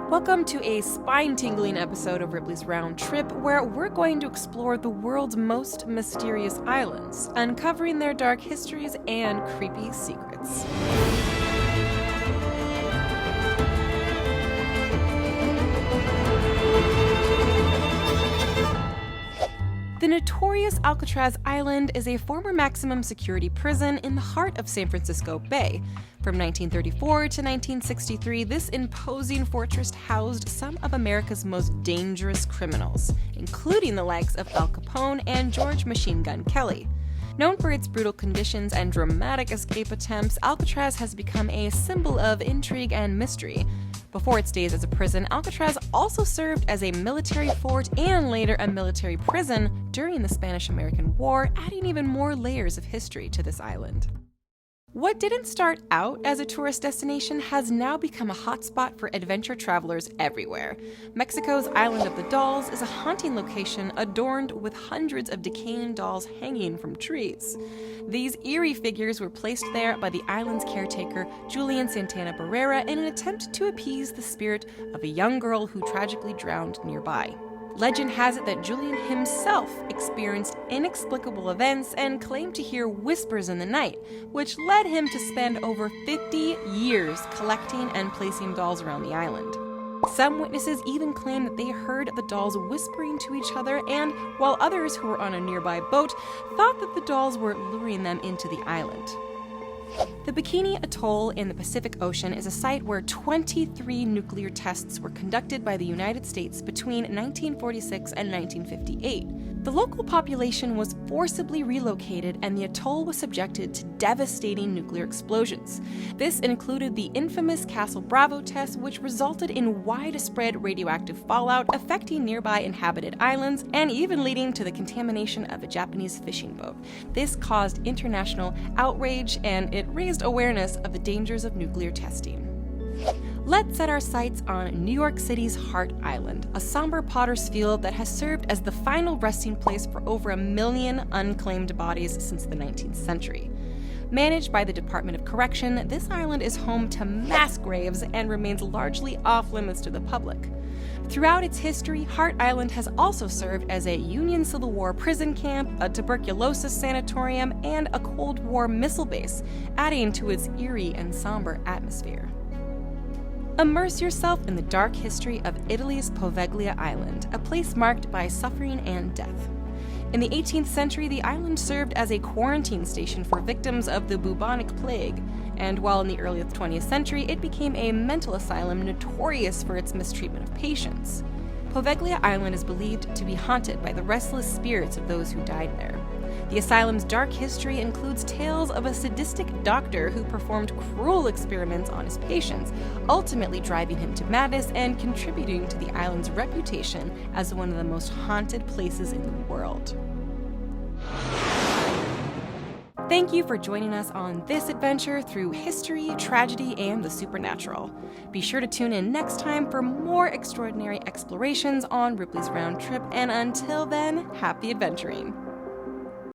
Welcome to a spine-tingling episode of Ripley's Round Trip, where we're going to explore the world's most mysterious islands, uncovering their dark histories and creepy secrets. The notorious Alcatraz Island is a former maximum security prison in the heart of San Francisco Bay. From 1934 to 1963, this imposing fortress housed some of America's most dangerous criminals, including the likes of Al Capone and George Machine Gun Kelly. Known for its brutal conditions and dramatic escape attempts, Alcatraz has become a symbol of intrigue and mystery. Before its days as a prison, Alcatraz also served as a military fort and later a military prison during the Spanish-American War, adding even more layers of history to this island. What didn't start out as a tourist destination has now become a hotspot for adventure travelers everywhere. Mexico's Island of the Dolls is a haunting location adorned with hundreds of decaying dolls hanging from trees. These eerie figures were placed there by the island's caretaker, Julian Santana Barrera, in an attempt to appease the spirit of a young girl who tragically drowned nearby. Legend has it that Julian himself experienced inexplicable events and claimed to hear whispers in the night, which led him to spend over 50 years collecting and placing dolls around the island. Some witnesses even claim that they heard the dolls whispering to each other, and while others who were on a nearby boat thought that the dolls were luring them into the island. The Bikini Atoll in the Pacific Ocean is a site where 23 nuclear tests were conducted by the United States between 1946 and 1958. The local population was forcibly relocated, and the atoll was subjected to devastating nuclear explosions. This included the infamous Castle Bravo test, which resulted in widespread radioactive fallout affecting nearby inhabited islands and even leading to the contamination of a Japanese fishing boat. This caused international outrage, and it raised awareness of the dangers of nuclear testing. Let's set our sights on New York City's Hart Island, a somber potter's field that has served as the final resting place for over 1 million unclaimed bodies since the 19th century. Managed by the Department of Correction, this island is home to mass graves and remains largely off-limits to the public. Throughout its history, Hart Island has also served as a Union Civil War prison camp, a tuberculosis sanatorium, and a Cold War missile base, adding to its eerie and somber atmosphere. Immerse yourself in the dark history of Italy's Poveglia Island, a place marked by suffering and death. In the 18th century, the island served as a quarantine station for victims of the bubonic plague, and while in the early 20th century, it became a mental asylum notorious for its mistreatment of patients. Poveglia Island is believed to be haunted by the restless spirits of those who died there. The asylum's dark history includes tales of a sadistic doctor who performed cruel experiments on his patients, ultimately driving him to madness and contributing to the island's reputation as one of the most haunted places in the world. Thank you for joining us on this adventure through history, tragedy, and the supernatural. Be sure to tune in next time for more extraordinary explorations on Ripley's Round Trip, and until then, happy adventuring!